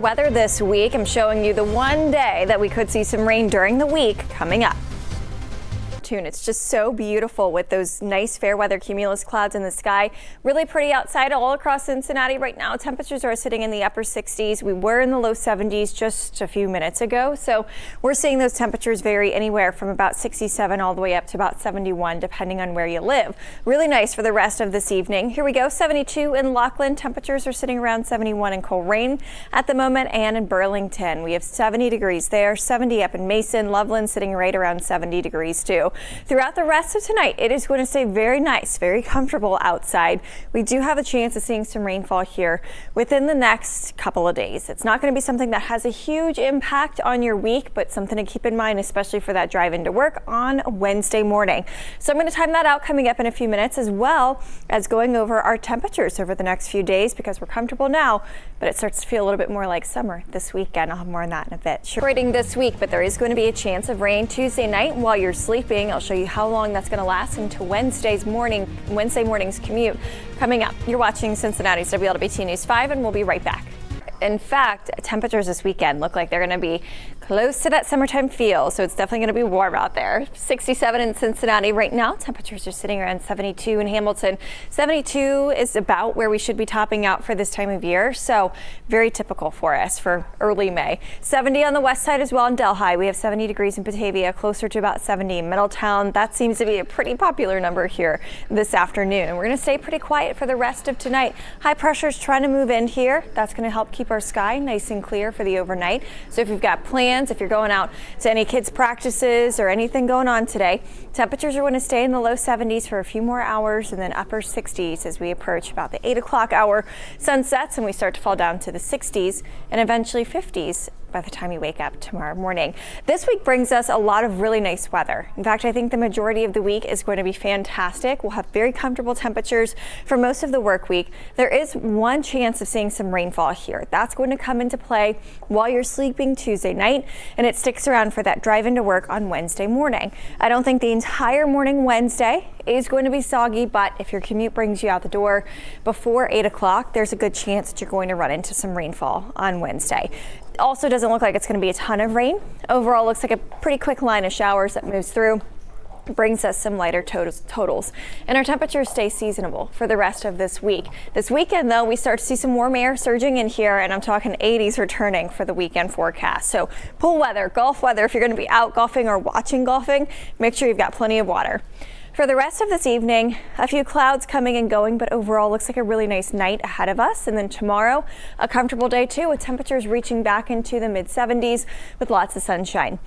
Weather this week, I'm showing you the one day that we could see some rain during the week coming up. It's just so beautiful with those nice fair weather cumulus clouds in the sky. Really pretty outside all across Cincinnati right now. Temperatures are sitting in the upper 60s. We were in the low 70s just a few minutes ago. So we're seeing those temperatures vary anywhere from about 67 all the way up to about 71 depending on where you live. Really nice for the rest of this evening. Here we go. 72 in Laughlin. Temperatures are sitting around 71 in Coleraine at the moment, and in Burlington we have 70 degrees there, 70 up in Mason. Loveland sitting right around 70 degrees too. Throughout the rest of tonight, it is going to stay very nice, very comfortable outside. We do have a chance of seeing some rainfall here within the next couple of days. It's not going to be something that has a huge impact on your week, but something to keep in mind, especially for that drive into work on Wednesday morning. So I'm going to time that out coming up in a few minutes, as well as going over our temperatures over the next few days, because we're comfortable now, but it starts to feel a little bit more like summer this weekend. I'll have more on that in a bit. Rating this week, but there is going to be a chance of rain Tuesday night while you're sleeping. I'll show you how long that's going to last into Wednesday morning's commute coming up. You're watching Cincinnati's WLWT News 5, and we'll be right back. In fact, temperatures this weekend look like they're going to be close to that summertime feel, so it's definitely going to be warm out there. 67 in Cincinnati right now. Temperatures are sitting around 72 in Hamilton. 72 is about where we should be topping out for this time of year, so very typical for us for early May. 70 on the west side as well in Delhi. We have 70 degrees in Batavia, closer to about 70 in Middletown. That seems to be a pretty popular number here this afternoon, and we're going to stay pretty quiet for the rest of tonight. High pressure is trying to move in here. That's going to help keep our sky nice and clear for the overnight. So if you've got plans, if you're going out to any kids' practices or anything going on today, temperatures are going to stay in the low 70s for a few more hours, and then upper 60s as we approach about the 8 o'clock hour. Sun sets and we start to fall down to the 60s and eventually 50s by the time you wake up tomorrow morning. This week brings us a lot of really nice weather. In fact, I think the majority of the week is going to be fantastic. We'll have very comfortable temperatures for most of the work week. There is one chance of seeing some rainfall here. That's going to come into play while you're sleeping Tuesday night, and it sticks around for that drive into work on Wednesday morning. I don't think the entire morning Wednesday is going to be soggy, but if your commute brings you out the door before 8 o'clock, there's a good chance that you're going to run into some rainfall on Wednesday. Also doesn't look like it's going to be a ton of rain. Overall, looks like a pretty quick line of showers that moves through. Brings us some lighter totals, and our temperatures stay seasonable for the rest of this week. This weekend, though, we start to see some warm air surging in here, and I'm talking 80s returning for the weekend forecast. So pool weather, golf weather, if you're going to be out golfing or watching golfing, make sure you've got plenty of water. For the rest of this evening, a few clouds coming and going, but overall looks like a really nice night ahead of us. And then tomorrow, a comfortable day too, with temperatures reaching back into the mid 70s with lots of sunshine.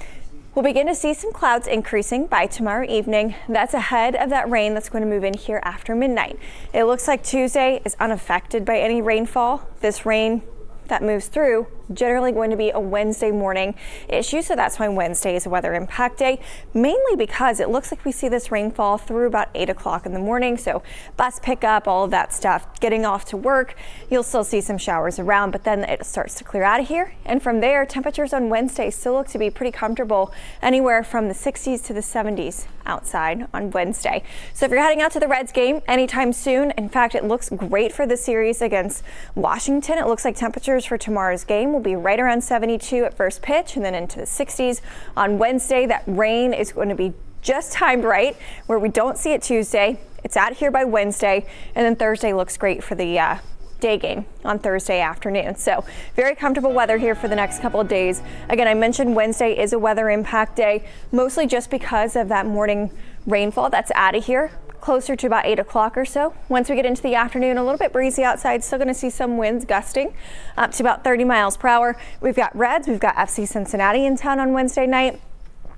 We'll begin to see some clouds increasing by tomorrow evening. That's ahead of that rain that's going to move in here after midnight. It looks like Tuesday is unaffected by any rainfall. This rain that moves through generally going to be a Wednesday morning issue, so that's why Wednesday is a weather impact day, mainly because it looks like we see this rainfall through about 8 o'clock in the morning. So bus pickup, all of that stuff, getting off to work, you'll still see some showers around, but then it starts to clear out of here. And from there, temperatures on Wednesday still look to be pretty comfortable, anywhere from the 60s to the 70s outside on Wednesday. So if you're heading out to the Reds game anytime soon, in fact, it looks great for the series against Washington. It looks like temperatures for tomorrow's game will be right around 72 at first pitch, and then into the 60s on Wednesday. That rain is going to be just timed right, where we don't see it Tuesday. It's out of here by Wednesday, and then Thursday looks great for the day game on Thursday afternoon. So very comfortable weather here for the next couple of days. Again, I mentioned Wednesday is a weather impact day, mostly just because of that morning rainfall that's out of here closer to about 8 o'clock or so. Once we get into the afternoon, a little bit breezy outside, still going to see some winds gusting up to about 30 miles per hour. We've got Reds, we've got FC Cincinnati in town on Wednesday night.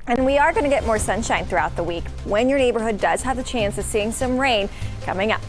And we are going to get more sunshine throughout the week when your neighborhood does have the chance of seeing some rain coming up.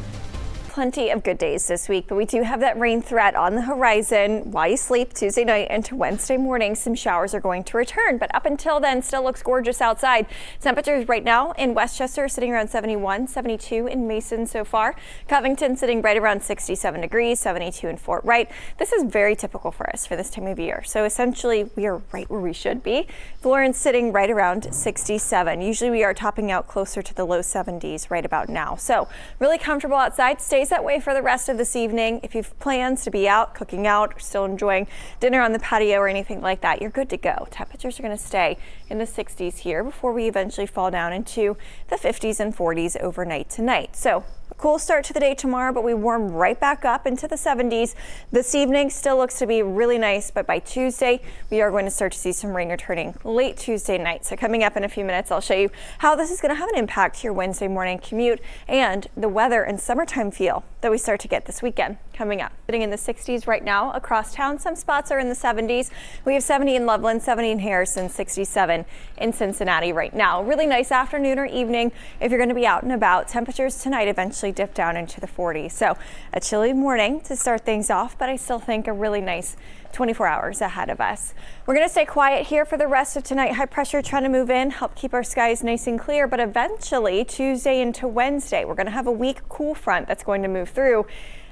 Plenty of good days this week, but we do have that rain threat on the horizon while you sleep Tuesday night into Wednesday morning. Some showers are going to return, but up until then, still looks gorgeous outside. Temperatures right now in Westchester are sitting around 71, 72 in Mason so far. Covington sitting right around 67 degrees, 72 in Fort Wright. This is very typical for us for this time of year. So essentially, we are right where we should be. Florence sitting right around 67. Usually we are topping out closer to the low 70s right about now. So really comfortable outside. Stay stays that way for the rest of this evening. If you've plans to be out, cooking out, or still enjoying dinner on the patio or anything like that, you're good to go. Temperatures are going to stay in the 60s here before we eventually fall down into the 50s and 40s overnight tonight. So a cool start to the day tomorrow, but we warm right back up into the 70s. This evening still looks to be really nice, but by Tuesday, we are going to start to see some rain returning late Tuesday night. So coming up in a few minutes, I'll show you how this is going to have an impact to your Wednesday morning commute and the weather and summertime feel that we start to get this weekend coming up. Sitting in the 60s right now across town. Some spots are in the 70s. We have 70 in Loveland, 70 in Harrison, 67 in Cincinnati right now. Really nice afternoon or evening if you're going to be out and about. Temperatures tonight eventually dip down into the 40s. So a chilly morning to start things off, but I still think a really nice 24 hours ahead of us. We're going to stay quiet here for the rest of tonight. High pressure trying to move in, help keep our skies nice and clear, but eventually Tuesday into Wednesday, we're going to have a weak cool front that's going to move through,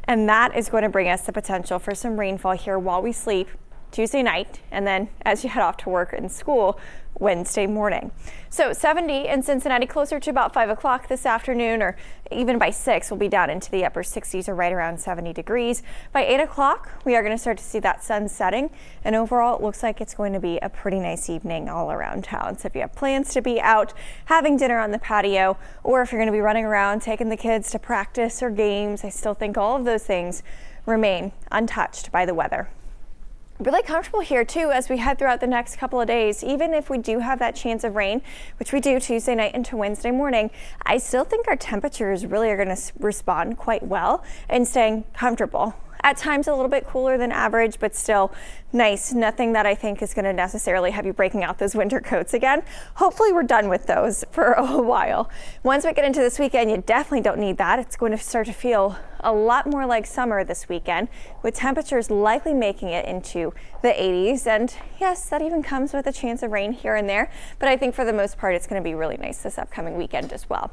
and that is going to bring us the potential for some rainfall here while we sleep Tuesday night, and then as you head off to work and school Wednesday morning. So 70 in Cincinnati, closer to about 5 o'clock this afternoon, or even by 6, we'll be down into the upper 60s or right around 70 degrees. By 8 o'clock, we are going to start to see that sun setting, and overall it looks like it's going to be a pretty nice evening all around town. So if you have plans to be out having dinner on the patio, or if you're going to be running around taking the kids to practice or games, I still think all of those things remain untouched by the weather. Really comfortable here too as we head throughout the next couple of days. Even if we do have that chance of rain, which we do Tuesday night into Wednesday morning, I still think our temperatures really are going to respond quite well and staying comfortable. At times a little bit cooler than average, but still nice. Nothing that I think is going to necessarily have you breaking out those winter coats again. Hopefully we're done with those for a while. Once we get into this weekend, you definitely don't need that. It's going to start to feel a lot more like summer this weekend, with temperatures likely making it into the 80s. And yes, that even comes with a chance of rain here and there, but I think for the most part, it's going to be really nice this upcoming weekend as well.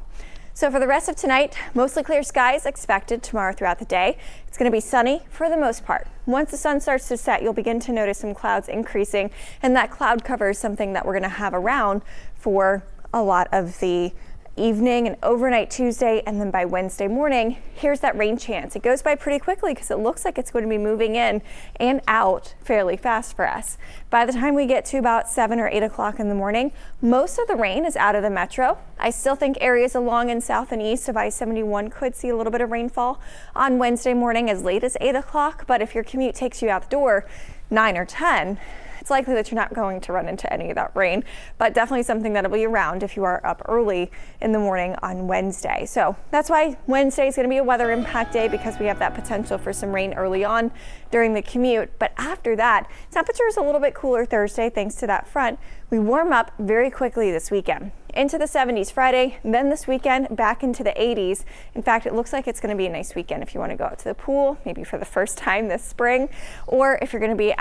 So for the rest of tonight, mostly clear skies expected tomorrow throughout the day. It's going to be sunny for the most part. Once the sun starts to set, you'll begin to notice some clouds increasing, and that cloud cover is something that we're going to have around for a lot of the evening and overnight Tuesday, and then by Wednesday morning, here's that rain chance. It goes by pretty quickly because it looks like it's going to be moving in and out fairly fast for us. By the time we get to about 7 or 8 o'clock in the morning, most of the rain is out of the metro. I still think areas along in south and east of I-71 could see a little bit of rainfall on Wednesday morning as late as 8 o'clock, but if your commute takes you out the door 9 or 10, it's likely that you're not going to run into any of that rain, but definitely something that'll be around if you are up early in the morning on Wednesday. So that's why Wednesday is going to be a weather impact day, because we have that potential for some rain early on during the commute. But after that, temperature is a little bit cooler Thursday thanks to that front. We warm up very quickly this weekend into the 70s Friday, then this weekend back into the 80s. In fact, it looks like it's going to be a nice weekend if you want to go out to the pool, maybe for the first time this spring, or if you're going to be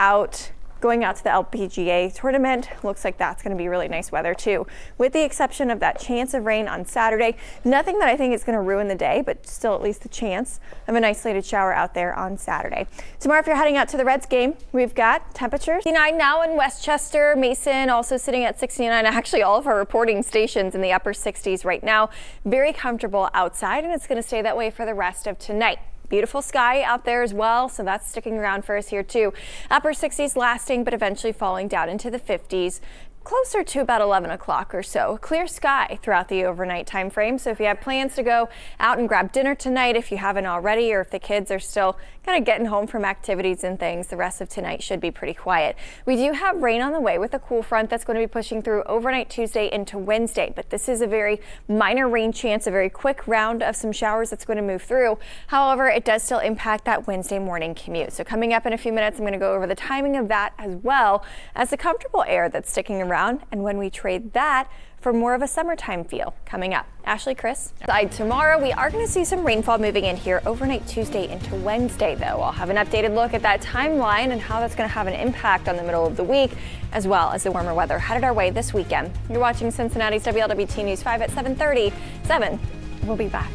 going out to the LPGA tournament. Looks like that's going to be really nice weather too, with the exception of that chance of rain on Saturday. Nothing that I think is going to ruin the day, but still at least the chance of an isolated shower out there on Saturday. Tomorrow, if you're heading out to the Reds game, we've got temperatures 69 now in Westchester, Mason also sitting at 69. Actually, all of our reporting stations in the upper 60s right now. Very comfortable outside, and it's going to stay that way for the rest of tonight. Beautiful sky out there as well, so that's sticking around for us here too. Upper 60s lasting, but eventually falling down into the 50s. Closer to about 11 o'clock or so. Clear sky throughout the overnight time frame. So if you have plans to go out and grab dinner tonight, if you haven't already, or if the kids are still kind of getting home from activities and things, the rest of tonight should be pretty quiet. We do have rain on the way with a cool front that's going to be pushing through overnight Tuesday into Wednesday, but this is a very minor rain chance, a very quick round of some showers that's going to move through. However, it does still impact that Wednesday morning commute. So coming up in a few minutes, I'm going to go over the timing of that as well as the comfortable air that's sticking around, and when we trade that for more of a summertime feel coming up. Ashley, Chris. Tomorrow, we are going to see some rainfall moving in here overnight Tuesday into Wednesday, though. I'll have an updated look at that timeline and how that's going to have an impact on the middle of the week, as well as the warmer weather headed our way this weekend. You're watching Cincinnati's WLWT News 5 at 7:30. 7, we'll be back.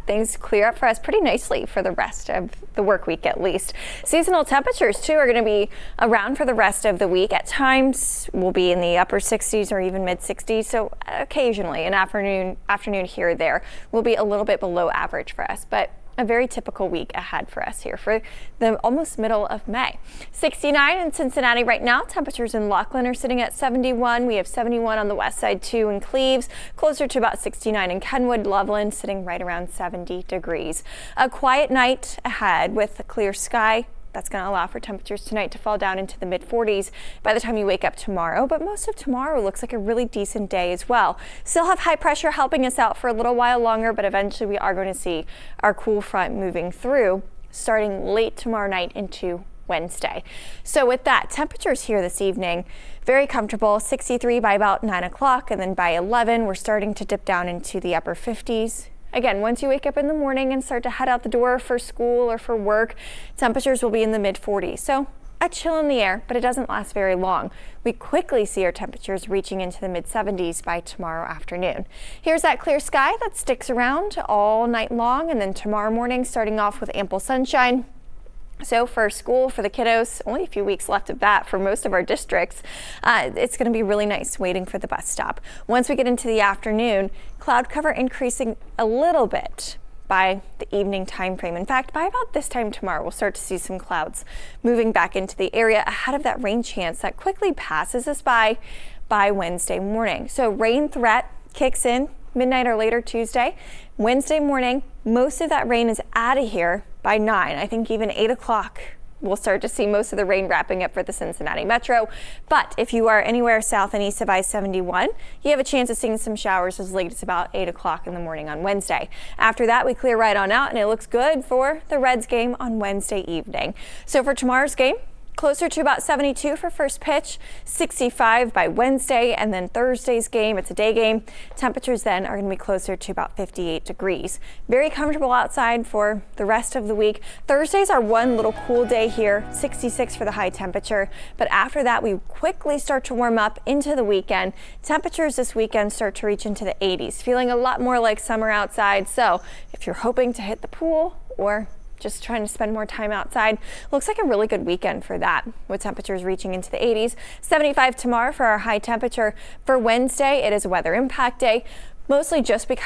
Things clear up for us pretty nicely for the rest of the work week, at least. Seasonal temperatures too are going to be around for the rest of the week. At times we'll be in the upper 60s or even mid 60s. So occasionally an afternoon here or there will be a little bit below average for us, but a very typical week ahead for us here for the almost middle of May. 69 in Cincinnati right now. Temperatures in Laughlin are sitting at 71. We have 71 on the west side too in Cleves, closer to about 69 in Kenwood. Loveland sitting right around 70 degrees. A quiet night ahead with a clear sky. That's going to allow for temperatures tonight to fall down into the mid-40s by the time you wake up tomorrow. But most of tomorrow looks like a really decent day as well. Still have high pressure helping us out for a little while longer, but eventually we are going to see our cool front moving through starting late tomorrow night into Wednesday. So with that, temperatures here this evening, very comfortable, 63 by about 9 o'clock, and then by 11 we're starting to dip down into the upper 50s. Again, once you wake up in the morning and start to head out the door for school or for work, temperatures will be in the mid-40s. So a chill in the air, but it doesn't last very long. We quickly see our temperatures reaching into the mid-70s by tomorrow afternoon. Here's that clear sky that sticks around all night long, and then tomorrow morning starting off with ample sunshine. So for school, for the kiddos, only a few weeks left of that for most of our districts. It's going to be really nice waiting for the bus stop. Once we get into the afternoon, cloud cover increasing a little bit by the evening time frame. In fact, by about this time tomorrow, we'll start to see some clouds moving back into the area ahead of that rain chance that quickly passes us by Wednesday morning. So rain threat kicks in midnight or later Tuesday. Wednesday morning, most of that rain is out of here by 9. I think even 8 o'clock we'll start to see most of the rain wrapping up for the Cincinnati metro. But if you are anywhere south and east of I-71, you have a chance of seeing some showers as late as about 8 o'clock in the morning on Wednesday. After that, we clear right on out, and it looks good for the Reds game on Wednesday evening. So for tomorrow's game, closer to about 72 for first pitch, 65 by Wednesday, and then Thursday's game, it's a day game. Temperatures then are going to be closer to about 58 degrees. Very comfortable outside for the rest of the week. Thursday's our one little cool day here, 66 for the high temperature. But after that, we quickly start to warm up into the weekend. Temperatures this weekend start to reach into the 80s, feeling a lot more like summer outside. So if you're hoping to hit the pool or just trying to spend more time outside, looks like a really good weekend for that, with temperatures reaching into the 80s. 75 tomorrow for our high temperature. For Wednesday, it is a weather impact day, mostly just because